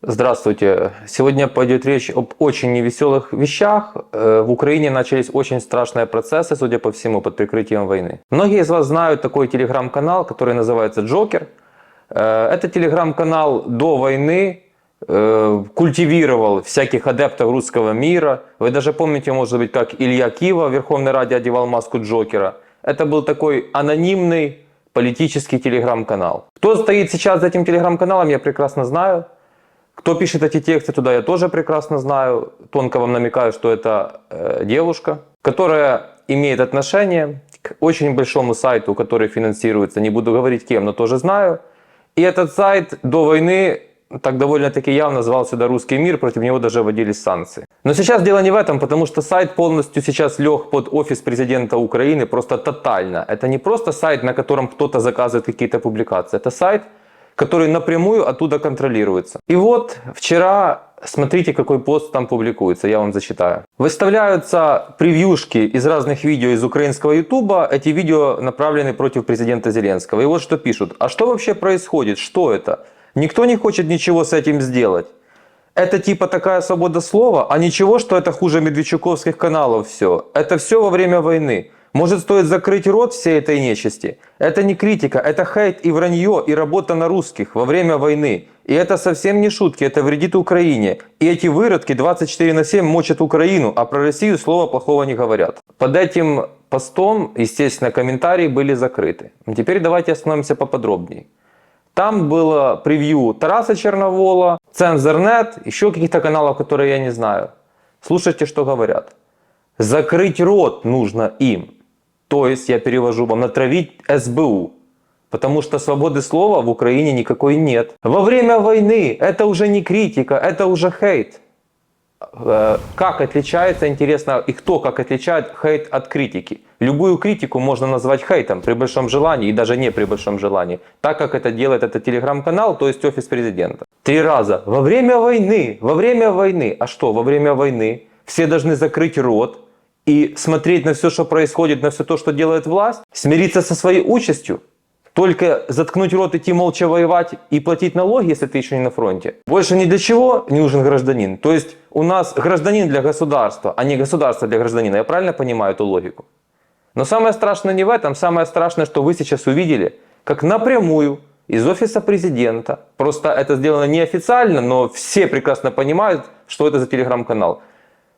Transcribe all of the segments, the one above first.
Здравствуйте. Сегодня пойдет речь об очень невеселых вещах. В Украине начались очень страшные процессы, судя по всему, под прикрытием войны. Многие из вас знают такой телеграм-канал, который называется Джокер. Этот телеграм-канал до войны культивировал всяких адептов русского мира. Вы даже помните, может быть, как Илья Кива в Верховной Раде одевал маску Джокера. Это был такой анонимный политический телеграм-канал. Кто стоит сейчас за этим телеграм-каналом, я прекрасно знаю. Кто пишет эти тексты туда, я тоже прекрасно знаю. Тонко вам намекаю, что это девушка, которая имеет отношение к очень большому сайту, который финансируется, не буду говорить кем, но тоже знаю. И этот сайт до войны так довольно-таки явно звал сюда «Русский мир», против него даже вводились санкции. Но сейчас дело не в этом, потому что сайт полностью сейчас лег под офис президента Украины просто тотально. Это не просто сайт, на котором кто-то заказывает какие-то публикации, это сайт, который напрямую оттуда контролируется. И вот вчера, смотрите, какой пост там публикуется, я вам зачитаю. Выставляются превьюшки из разных видео из украинского ютуба. Эти видео направлены против президента Зеленского. И вот что пишут. А что вообще происходит? Что это? Никто не хочет ничего с этим сделать. Это типа такая свобода слова, а ничего, что это хуже медведчуковских каналов все. Это все во время войны. Может, стоит закрыть рот всей этой нечисти? Это не критика, это хейт и вранье, и работа на русских во время войны. И это совсем не шутки, это вредит Украине. И эти выродки 24/7 мочат Украину, а про Россию слова плохого не говорят. Под этим постом, естественно, комментарии были закрыты. Теперь давайте остановимся поподробнее. Там было превью Тараса Черновола, Цензорнет, еще каких-то каналов, которые я не знаю. Слушайте, что говорят. Закрыть рот нужно им. То есть, я перевожу вам, натравить СБУ. Потому что свободы слова в Украине никакой нет. Во время войны это уже не критика, это уже хейт. Как отличается, интересно, и кто как отличает хейт от критики? Любую критику можно назвать хейтом при большом желании и даже не при большом желании. Так как это делает этот телеграм-канал, то есть офис президента. 3 раза. Во время войны. Во время войны. А что, во время войны все должны закрыть рот и смотреть на все, что происходит, на все то, что делает власть? Смириться со своей участью? Только заткнуть рот, идти молча воевать и платить налоги, если ты еще не на фронте? Больше ни для чего не нужен гражданин. То есть у нас гражданин для государства, а не государство для гражданина. Я правильно понимаю эту логику? Но самое страшное не в этом. Самое страшное, что вы сейчас увидели, как напрямую из офиса президента, просто это сделано неофициально, но все прекрасно понимают, что это за телеграм-канал.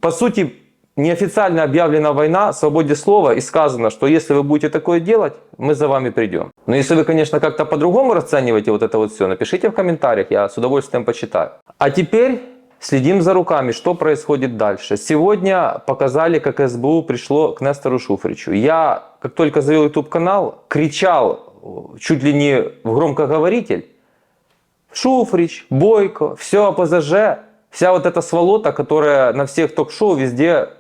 По сути, неофициально объявлена война свободе слова и сказано, что если вы будете такое делать, мы за вами придем. Но если вы, конечно, как-то по-другому расцениваете вот это вот все, напишите в комментариях, я с удовольствием почитаю. А теперь следим за руками, что происходит дальше. Сегодня показали, как СБУ пришло к Нестору Шуфричу. Я, как только завел YouTube канал, кричал чуть ли не в громкоговоритель: Шуфрич, Бойко, все ОПЗЖ, вся вот эта сволота, которая на всех ток-шоу везде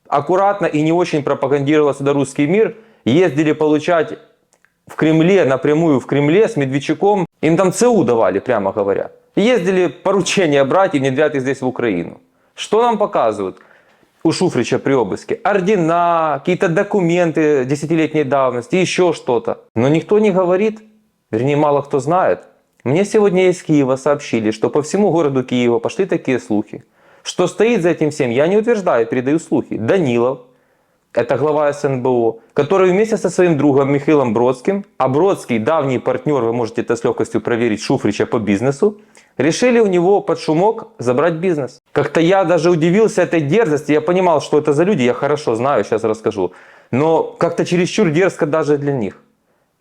аккуратно и не очень пропагандировала сюда русский мир, ездили получать в Кремле, напрямую в Кремле с Медведчуком, им там ЦУ давали, прямо говоря. Ездили поручения брать и внедрять их здесь в Украину. Что нам показывают у Шуфрича при обыске? Ордена, какие-то документы десятилетней давности, еще что-то. Но никто не говорит, вернее мало кто знает. Мне сегодня из Киева сообщили, что по всему городу Киева пошли такие слухи. Что стоит за этим всем, я не утверждаю, передаю слухи. Данилов, это глава СНБО, который вместе со своим другом Михаилом Бродским, а Бродский давний партнер, вы можете это с легкостью проверить, Шуфрича по бизнесу, решили у него под шумок забрать бизнес. Как-то я даже удивился этой дерзости, я понимал, что это за люди, я хорошо знаю, сейчас расскажу. Но как-то чересчур дерзко даже для них.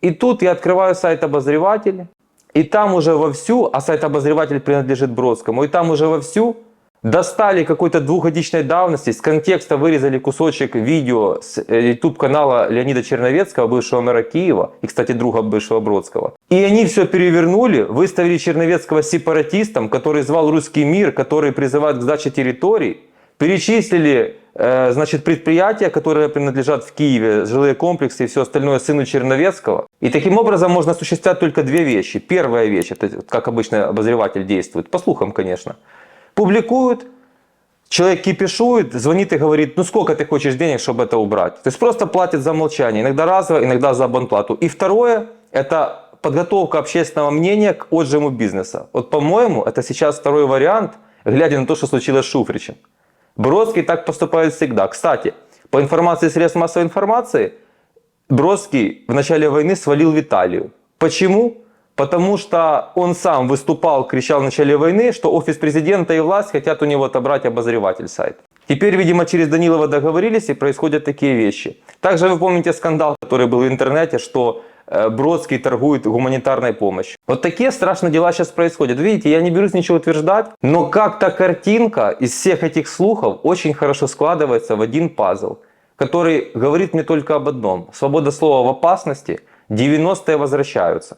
И тут я открываю сайт «Обозреватель», и там уже вовсю, а сайт «Обозреватель» принадлежит Бродскому, и там уже вовсю достали какой-то 2-годичной давности, с контекста вырезали кусочек видео с YouTube-канала Леонида Черновецкого, бывшего мэра Киева, и, кстати, друга бывшего Бродского. И они все перевернули, выставили Черновецкого сепаратистом, который звал русский мир, который призывает к сдаче территорий, перечислили значит, предприятия, которые принадлежат в Киеве, жилые комплексы и все остальное сыну Черновецкого. И таким образом можно осуществлять только 2 вещи. Первая вещь, это как обычно обозреватель действует, по слухам, конечно. Публикуют, человек кипишует, звонит и говорит: ну сколько ты хочешь денег, чтобы это убрать? То есть просто платит за молчание, иногда разово, иногда за абонплату. И второе, это подготовка общественного мнения к отжиму бизнеса. Вот, по-моему, это сейчас второй вариант, глядя на то, что случилось с Шуфричем. Бродский так поступает всегда. Кстати, по информации средств массовой информации, Бродский в начале войны свалил в Италию. Почему? Потому что он сам выступал, кричал в начале войны, что офис президента и власть хотят у него отобрать обозреватель сайта. Теперь, видимо, через Данилова договорились и происходят такие вещи. Также вы помните скандал, который был в интернете, что Бродский торгует гуманитарной помощью. Вот такие страшные дела сейчас происходят. Видите, я не берусь ничего утверждать, но как-то картинка из всех этих слухов очень хорошо складывается в один пазл, который говорит мне только об одном. Свобода слова в опасности, 90-е возвращаются.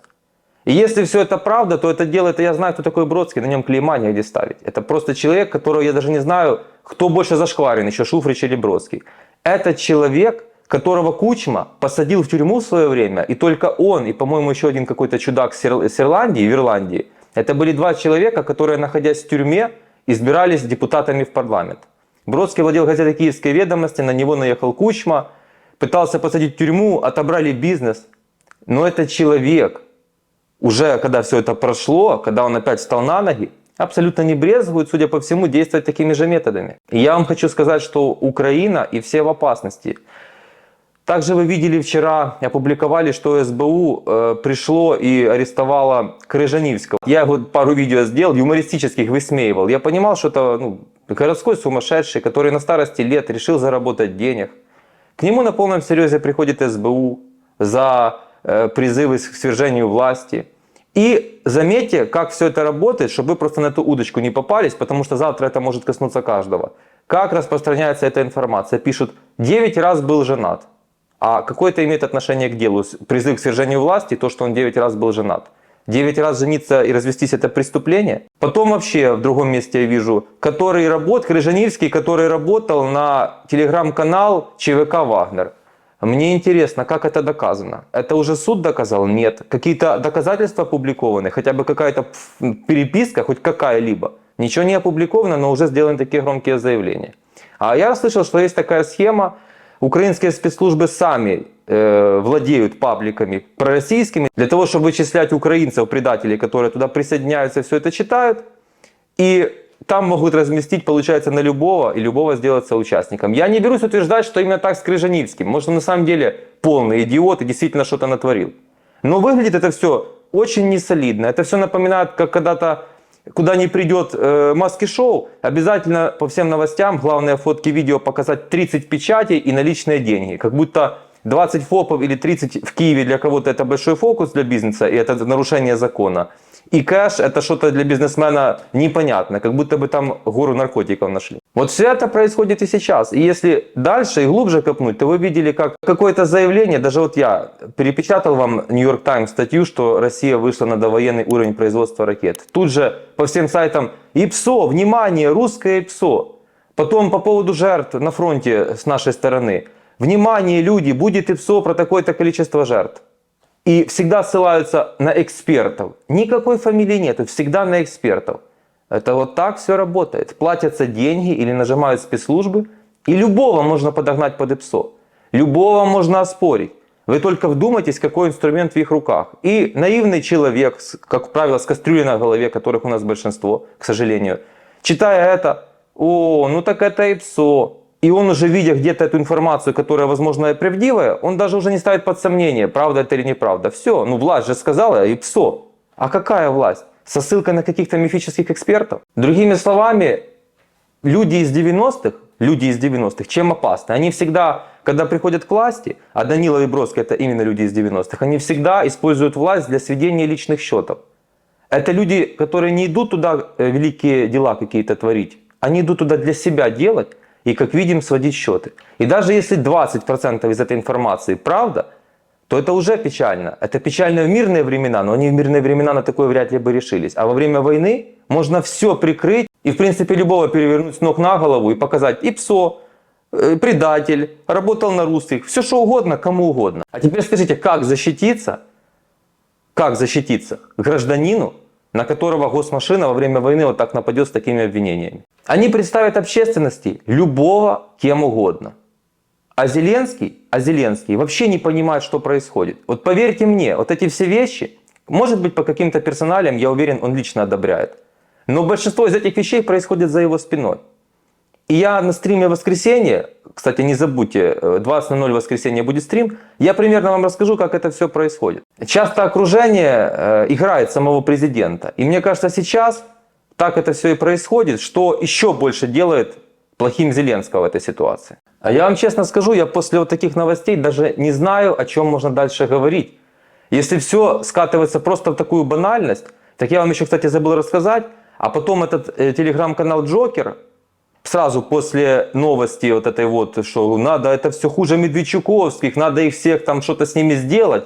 И если все это правда, то это дело, это я знаю, кто такой Бродский, на нем клейма негде ставить. Это просто человек, которого я даже не знаю, кто больше зашкварен, еще Шуфрич или Бродский. Это человек, которого Кучма посадил в тюрьму в свое время, и только он, и, по-моему, еще один какой-то чудак с Ирландии, в Ирландии, это были два человека, которые, находясь в тюрьме, избирались депутатами в парламент. Бродский владел газетой «Киевские ведомости», на него наехал Кучма, пытался посадить в тюрьму, отобрали бизнес. Но этот человек, уже когда все это прошло, когда он опять встал на ноги, абсолютно не брезгует, судя по всему, действовать такими же методами. И я вам хочу сказать, что Украина и все в опасности. Также вы видели вчера, опубликовали, что СБУ пришло и арестовало Крыжанівського. Я вот пару видео сделал, юмористических высмеивал. Я понимал, что это городской сумасшедший, который на старости лет решил заработать денег. К нему на полном серьезе приходит СБУ за призывы к свержению власти. И заметьте, как все это работает, чтобы вы просто на эту удочку не попались, потому что завтра это может коснуться каждого. Как распространяется эта информация? Пишут, 9 раз был женат. А какое это имеет отношение к делу? Призыв к свержению власти, то, что он 9 раз был женат. 9 раз жениться и развестись — это преступление? Потом вообще в другом месте я вижу, Крыжанівський, который работал на телеграм-канал ЧВК «Вагнер». Мне интересно, как это доказано? Это уже суд доказал? Нет. Какие-то доказательства опубликованы? Хотя бы какая-то переписка, хоть какая-либо? Ничего не опубликовано, но уже сделаны такие громкие заявления. А я слышал, что есть такая схема. Украинские спецслужбы сами владеют пабликами пророссийскими для того, чтобы вычислять украинцев, предателей, которые туда присоединяются, все это читают. И там могут разместить, получается, на любого, и любого сделаться участником. Я не берусь утверждать, что именно так с Крыжанівським. Может, он на самом деле полный идиот и действительно что-то натворил. Но выглядит это все очень несолидно. Это все напоминает, как когда-то, куда ни придет маски-шоу, обязательно по всем новостям, главные фотки, видео показать 30 печатей и наличные деньги. Как будто 20 ФОПов или 30 в Киеве для кого-то это большой фокус для бизнеса, и это нарушение закона. И кэш — это что-то для бизнесмена непонятно, как будто бы там гору наркотиков нашли. Вот все это происходит и сейчас. И если дальше и глубже копнуть, то вы видели, как какое-то заявление, даже вот я перепечатал вам Нью-Йорк Таймс статью, что Россия вышла на довоенный уровень производства ракет. Тут же по всем сайтам ИПСО, внимание, русское ИПСО. Потом по поводу жертв на фронте с нашей стороны. Внимание, люди, будет ИПСО про такое-то количество жертв. И всегда ссылаются на экспертов. Никакой фамилии нету, всегда на экспертов. Это вот так все работает. Платятся деньги или нажимают спецслужбы, и любого можно подогнать под ИПСО. Любого можно оспорить. Вы только вдумайтесь, какой инструмент в их руках. И наивный человек, как правило, с кастрюлей на голове, которых у нас большинство, к сожалению, читая это, ну так это ИПСО. И он уже, видя где-то эту информацию, которая, возможно, и правдивая, он даже уже не ставит под сомнение, правда это или неправда. Все, власть же сказала, и ПСО. А какая власть? Со ссылкой на каких-то мифических экспертов? Другими словами, люди из 90-х, чем опасны? Они всегда, когда приходят к власти, а Данилов и Бродский — это именно люди из 90-х, они всегда используют власть для сведения личных счетов. Это люди, которые не идут туда великие дела какие-то творить, они идут туда для себя делать, и, как видим, сводить счеты. И даже если 20% из этой информации правда, то это уже печально. Это печально в мирные времена, но они в мирные времена на такое вряд ли бы решились. А во время войны можно все прикрыть и, в принципе, любого перевернуть с ног на голову и показать ИПСО, предатель, работал на русских, все что угодно, кому угодно. А теперь скажите, как защититься гражданину, на которого госмашина во время войны вот так нападет с такими обвинениями? Они представят общественности любого кем угодно. А Зеленский вообще не понимает, что происходит. Вот поверьте мне, вот эти все вещи, Может быть, по каким-то персоналиям, я уверен, он лично одобряет. Но большинство из этих вещей происходит за его спиной. И я на стриме в воскресенье, кстати, не забудьте, 20:00 в воскресенье будет стрим, я примерно вам расскажу, как это все происходит. Часто окружение играет самого президента. И мне кажется, сейчас так это все и происходит, что еще больше делает плохим Зеленского в этой ситуации. А я вам честно скажу, я после вот таких новостей даже не знаю, о чем можно дальше говорить. Если все скатывается просто в такую банальность, так я вам еще, кстати, забыл рассказать, а потом этот телеграм-канал Джокер, сразу после новости вот этой вот, что надо, это все хуже Медведчуковских, надо их всех там что-то с ними сделать.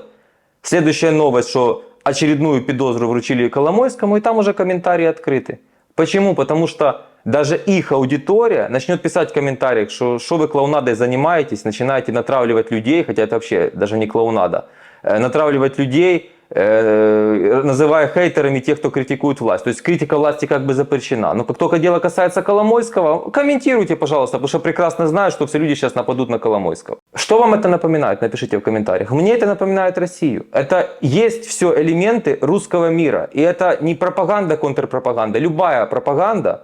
Следующая новость, что очередную подозру вручили Коломойскому, и там уже комментарии открыты. Почему? Потому что даже их аудитория начнет писать в комментариях, что вы клоунадой занимаетесь, начинаете натравливать людей, хотя это вообще даже не клоунада, натравливать людей, называя хейтерами тех, кто критикует власть. То есть критика власти как бы запрещена. Но как только дело касается Коломойского, комментируйте, пожалуйста, потому что прекрасно знаю, что все люди сейчас нападут на Коломойского. Что вам это напоминает? Напишите в комментариях. Мне это напоминает Россию. Это есть все элементы русского мира. И это не пропаганда, контрпропаганда. Любая пропаганда,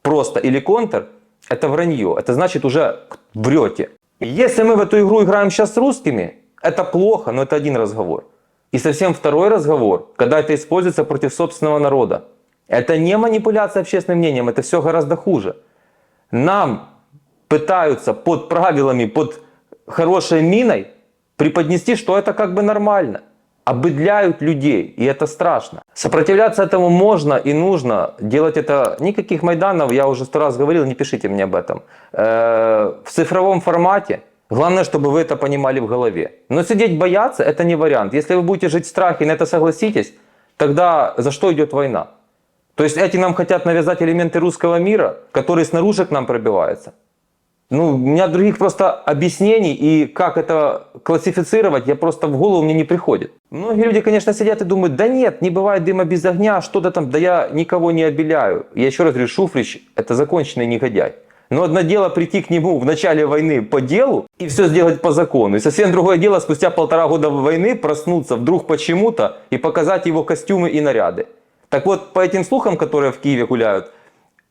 просто или контр, это вранье. Это значит уже врете. Если мы в эту игру играем сейчас с русскими, это плохо, но это один разговор. И совсем второй разговор, когда это используется против собственного народа. Это не манипуляция общественным мнением, это все гораздо хуже. Нам пытаются под правилами, под хорошей миной преподнести, что это как бы нормально. Обыдляют людей, и это страшно. Сопротивляться этому можно и нужно. Делать это никаких майданов, я уже 100 раз говорил, не пишите мне об этом. В цифровом формате. Главное, чтобы вы это понимали в голове. Но сидеть бояться – это не вариант. Если вы будете жить в страхе и на это согласитесь, тогда за что идет война? То есть эти нам хотят навязать элементы русского мира, которые снаружи к нам пробиваются. Ну, у меня других просто объяснений и как это классифицировать, я просто в голову мне не приходит. Многие люди, конечно, сидят и думают, да нет, не бывает дыма без огня, что-то там, да я никого не обеляю. Я еще раз говорю, Шуфрич – это законченный негодяй. Но одно дело прийти к нему в начале войны по делу и все сделать по закону. И совсем другое дело спустя 1,5 года войны проснуться вдруг почему-то и показать его костюмы и наряды. Так вот, по этим слухам, которые в Киеве гуляют,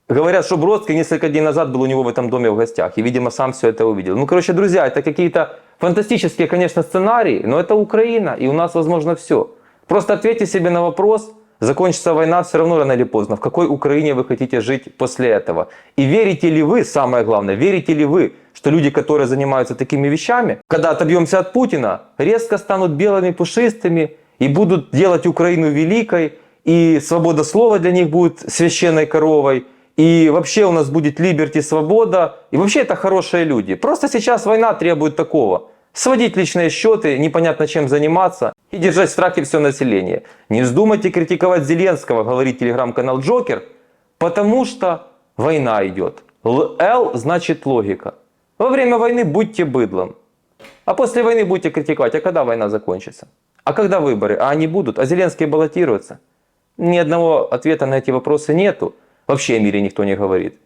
говорят, что Бродский несколько дней назад был у него в этом доме в гостях. И, видимо, сам все это увидел. Ну, короче, друзья, это какие-то фантастические, конечно, сценарии, но это Украина, и у нас возможно все. Просто ответьте себе на вопрос. Закончится война все равно рано или поздно. В какой Украине вы хотите жить после этого? И верите ли вы, самое главное, верите ли вы, что люди, которые занимаются такими вещами, когда отобьемся от Путина, резко станут белыми, пушистыми и будут делать Украину великой, и свобода слова для них будет священной коровой, и вообще у нас будет либерти, свобода, и вообще это хорошие люди. Просто сейчас война требует такого. Сводить личные счеты, непонятно чем заниматься и держать в страхе все население. Не вздумайте критиковать Зеленского, говорит телеграм-канал Джокер, потому что война идет. Л значит логика. Во время войны будьте быдлом. А после войны будете критиковать. А когда война закончится? А когда выборы? А они будут? А Зеленский баллотируется? Ни одного ответа на эти вопросы нету. Вообще о мире никто не говорит.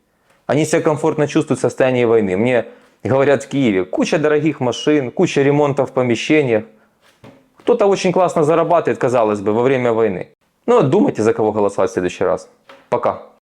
Они себя комфортно чувствуют в состоянии войны. Мне говорят в Киеве, куча дорогих машин, куча ремонтов в помещениях. Кто-то очень классно зарабатывает, казалось бы, во время войны. Ну, думайте, за кого голосовать в следующий раз. Пока.